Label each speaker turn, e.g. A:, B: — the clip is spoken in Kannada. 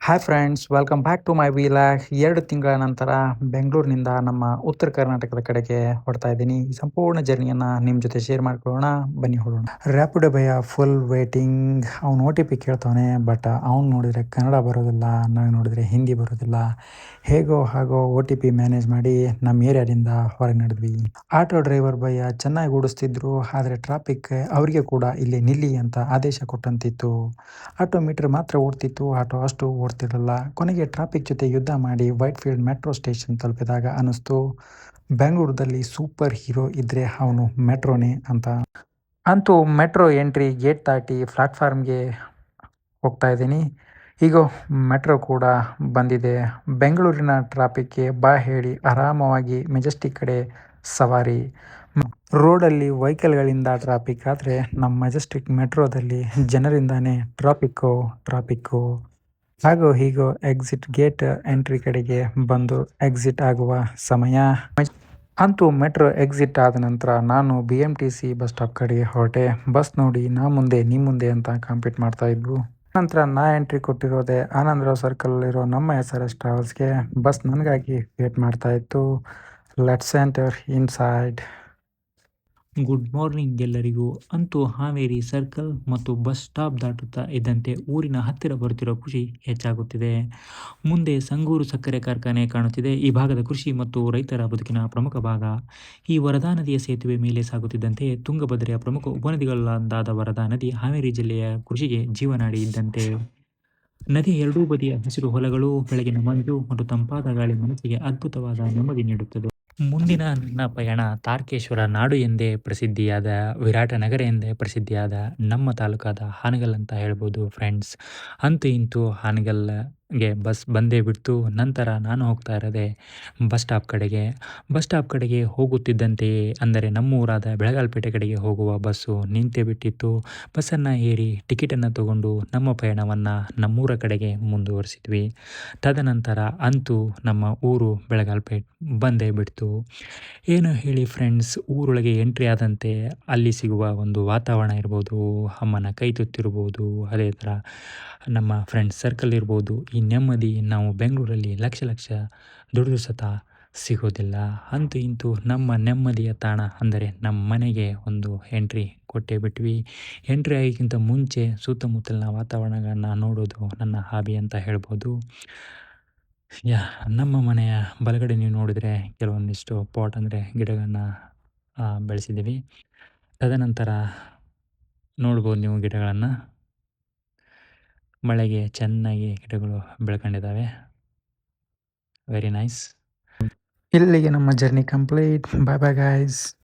A: Hi friends, welcome back to my vlog. 2 ತಿಂಗಳ ನಂತರ ಬೆಂಗಳೂರಿನಿಂದ ನಮ್ಮ ಉತ್ತರ ಕರ್ನಾಟಕದ ಕಡೆಗೆ ಹೊರಡ್ತಾ ಇದ್ದೀನಿ. ಈ ಸಂಪೂರ್ಣ ಜರ್ನಿಯನ್ನು ನಿಮ್ಮ ಜೊತೆ ಶೇರ್ ಮಾಡ್ಕೊಳ್ಳೋಣ, ಬನ್ನಿ ಹೊರಡೋಣ. ರ್ಯಾಪಿಡೋ ಭಯ ಫುಲ್ ವೇಟಿಂಗ್. ಅವ್ನು OTP ಕೇಳ್ತಾನೆ, ಬಟ್ ಅವ್ನು ನೋಡಿದರೆ ಕನ್ನಡ ಬರೋದಿಲ್ಲ, ನನಗೆ ನೋಡಿದರೆ ಹಿಂದಿ ಬರೋದಿಲ್ಲ. ಹೇಗೋ ಹಾಗೋ OTP ಮ್ಯಾನೇಜ್ ಮಾಡಿ ನಮ್ಮ ಏರಿಯಾದಿಂದ ಹೊರಗೆ ನಡೆದ್ವಿ. ಆಟೋ ಡ್ರೈವರ್ ಭಯ ಚೆನ್ನಾಗಿ ಓಡಿಸ್ತಿದ್ರು, ಆದರೆ ಟ್ರಾಫಿಕ್ ಅವರಿಗೆ ಕೂಡ ಇಲ್ಲಿ ನಿಲ್ಲಿ ಅಂತ ಆದೇಶ ಕೊಟ್ಟಂತಿತ್ತು. ಆಟೋ ಮೀಟರ್ ಮಾತ್ರ ಓಡ್ತಿತ್ತು, ಆಟೋ ಅಷ್ಟು ಓಡ್ತಿರಲಿಲ್ಲ. ಕೊನೆಗೆ ಟ್ರಾಫಿಕ್ ಜೊತೆ ಯುದ್ಧ ಮಾಡಿ ವೈಟ್ಫೀಲ್ಡ್ ಮೆಟ್ರೋ ಸ್ಟೇಷನ್ ತಲುಪಿದಾಗ ಅನ್ನಿಸ್ತು, ಬೆಂಗಳೂರಲ್ಲಿ ಸೂಪರ್ ಹೀರೋ ಇದ್ದರೆ ಅವನು ಮೆಟ್ರೋನೇ ಅಂತ. ಅಂತೂ ಮೆಟ್ರೋ ಎಂಟ್ರಿ ಗೇಟ್ ದಾಟಿ ಪ್ಲಾಟ್ಫಾರ್ಮ್ಗೆ ಹೋಗ್ತಾ ಇದ್ದೀನಿ. ಈಗ ಮೆಟ್ರೋ ಕೂಡ ಬಂದಿದೆ. ಬೆಂಗಳೂರಿನ ಟ್ರಾಫಿಕ್ಗೆ ಬಾ ಹೇಳಿ ಆರಾಮವಾಗಿ ಮೆಜೆಸ್ಟಿಕ್ ಕಡೆ ಸವಾರಿ. ರೋಡಲ್ಲಿ ವೆಹಿಕಲ್ಗಳಿಂದ ಟ್ರಾಫಿಕ್ ಆದರೆ ನಮ್ಮ ಮೆಜೆಸ್ಟಿಕ್ ಮೆಟ್ರೋದಲ್ಲಿ ಜನರಿಂದಾನೇ ಟ್ರಾಫಿಕ್ಕು. ಹಾಗೋ ಹೀಗೋ ಎಕ್ಸಿಟ್ ಗೇಟ್ ಎಂಟ್ರಿ ಕಡೆಗೆ ಬಂದು ಎಕ್ಸಿಟ್ ಆಗುವ ಸಮಯ. ಅಂತೂ ಮೆಟ್ರೋ ಎಕ್ಸಿಟ್ ಆದ ನಂತರ ನಾನು BMTC ಬಸ್ ಸ್ಟಾಪ್ ಕಡೆಗೆ ಹೊರಟೆ. ಬಸ್ ನೋಡಿ ನಾ ಮುಂದೆ ನೀ ಮುಂದೆ ಅಂತ ಕಾಂಪೀಟ್ ಮಾಡ್ತಾ ಇದ್ವು. ನಂತರ ನಾ ಎಂಟ್ರಿ ಕೊಟ್ಟಿರೋದೆ ಆನಂದರಾವ್ ಸರ್ಕಲಲ್ಲಿರೋ ನಮ್ಮ SRS ಟ್ರಾವೆಲ್ಸ್ಗೆ. ಬಸ್ ನನಗಾಗಿ ವೇಟ್ ಮಾಡ್ತಾ ಇತ್ತು. Let's enter inside.
B: Good morning ಎಲ್ಲರಿಗೂ. ಅಂತೂ ಹಾವೇರಿ ಸರ್ಕಲ್ ಮತ್ತು ಬಸ್ ಸ್ಟಾಪ್ ದಾಟುತ್ತಾ ಇದ್ದಂತೆ ಊರಿನ ಹತ್ತಿರ ಬರುತ್ತಿರೋ ಖುಷಿ ಹೆಚ್ಚಾಗುತ್ತಿದೆ. ಮುಂದೆ ಸಂಗೂರು ಸಕ್ಕರೆ ಕಾರ್ಖಾನೆ ಕಾಣುತ್ತಿದೆ. ಈ ಭಾಗದ ಕೃಷಿ ಮತ್ತು ರೈತರ ಬದುಕಿನ ಪ್ರಮುಖ ಭಾಗ. ಈ ವರದಾ ನದಿಯ ಸೇತುವೆ ಮೇಲೆ ಸಾಗುತ್ತಿದ್ದಂತೆ ತುಂಗಭದ್ರೆಯ ಪ್ರಮುಖ ಉಪನದಿಗಳಲ್ಲೊಂದಾದ ವರದಾ ನದಿ ಹಾವೇರಿ ಜಿಲ್ಲೆಯ ಕೃಷಿಗೆ ಜೀವನಾಡಿ ಇದ್ದಂತೆ. ನದಿ ಎರಡೂ ಬದಿಯ ಹಸಿರು ಹೊಲಗಳು, ಬೆಳಗಿನ ಮಂಜು ಮತ್ತು ತಂಪಾದ ಗಾಳಿ ಮನಸ್ಸಿಗೆ ಅದ್ಭುತವಾದ ನೆಮ್ಮದಿ ನೀಡುತ್ತದೆ. ಮುಂದಿನ ನನ್ನ ಪಯಣ ತಾರಕೇಶ್ವರ ನಾಡು ಎಂದೇ ಪ್ರಸಿದ್ಧಿಯಾದ, ವಿರಾಟನಗರ ಎಂದೇ ಪ್ರಸಿದ್ಧಿಯಾದ ನಮ್ಮ ತಾಲೂಕಾದ ಹಾನಗಲ್ ಅಂತ ಹೇಳ್ಬೋದು ಫ್ರೆಂಡ್ಸ್. ಅಂತೂ ಇಂತೂ ಹಾನಗಲ್ಗೆ ಬಸ್ ಬಂದೇ ಬಿಡ್ತು. ನಂತರ ನಾನು ಹೋಗ್ತಾ ಇರೋದೆ ಬಸ್ ಸ್ಟಾಪ್ ಕಡೆಗೆ ಹೋಗುತ್ತಿದ್ದಂತೆಯೇ, ಅಂದರೆ ನಮ್ಮೂರಾದ ಬೆಳಗಾಲ್ಪೇಟೆ ಕಡೆಗೆ ಹೋಗುವ ಬಸ್ಸು ನಿಂತೇ ಬಿಟ್ಟಿತ್ತು. ಬಸ್ಸನ್ನು ಏರಿ ಟಿಕೆಟನ್ನು ತಗೊಂಡು ನಮ್ಮ ಪಯಣವನ್ನು ನಮ್ಮೂರ ಕಡೆಗೆ ಮುಂದುವರಿಸಿದ್ವಿ. ತದನಂತರ ಅಂತೂ ನಮ್ಮ ಊರು ಬೆಳಗಾಲ್ಪೇಟೆ ಬಂದೇ ಬಿಡ್ತು. ಏನು ಹೇಳಿ ಫ್ರೆಂಡ್ಸ್, ಊರೊಳಗೆ ಎಂಟ್ರಿ ಆದಂತೆ ಅಲ್ಲಿ ಸಿಗುವ ಒಂದು ವಾತಾವರಣ ಇರ್ಬೋದು, ಅಮ್ಮನ ಕೈ ತುತ್ತಿರ್ಬೋದು, ಅದೇ ಥರ ನಮ್ಮ ಫ್ರೆಂಡ್ಸ್ ಸರ್ಕಲ್ ಇರ್ಬೋದು, ಈ ನೆಮ್ಮದಿ ನಾವು ಬೆಂಗಳೂರಲ್ಲಿ ಲಕ್ಷ ದುಡಿದು ಸತ ಸಿಗೋದಿಲ್ಲ. ಅಂತೂ ಇಂತೂ ನಮ್ಮ ನೆಮ್ಮದಿಯ ತಾಣ ಅಂದರೆ ನಮ್ಮ ಮನೆಗೆ ಒಂದು ಎಂಟ್ರಿ ಕೊಟ್ಟೇ ಬಿಟ್ವಿ. ಎಂಟ್ರಿ ಆಗೋಕ್ಕಿಂತ ಮುಂಚೆ ಸುತ್ತಮುತ್ತಲಿನ ವಾತಾವರಣಗಳನ್ನ ನೋಡೋದು ನನ್ನ ಹಾಬಿ ಅಂತ ಹೇಳ್ಬೋದು. ನಮ್ಮ ಮನೆಯ ಬಲಗಡೆ ನೀವು ನೋಡಿದರೆ ಕೆಲವೊಂದಿಷ್ಟು ಪಾಟ್ ಅಂದರೆ ಗಿಡಗಳನ್ನ ಬೆಳೆಸಿದ್ದೀವಿ. ತದನಂತರ ನೋಡ್ಬೋದು ನೀವು ಗಿಡಗಳನ್ನು, ಮಳೆಗೆ ಚೆನ್ನಾಗಿ ಗಿಡಗಳು ಬೆಳ್ಕೊಂಡಿದ್ದಾವೆ. Very nice.
A: ಇಲ್ಲಿಗೆ ನಮ್ಮ ಜರ್ನಿ ಕಂಪ್ಲೀಟ್. ಬಾಯ್ ಬಾಯ್ ಗೈಸ್.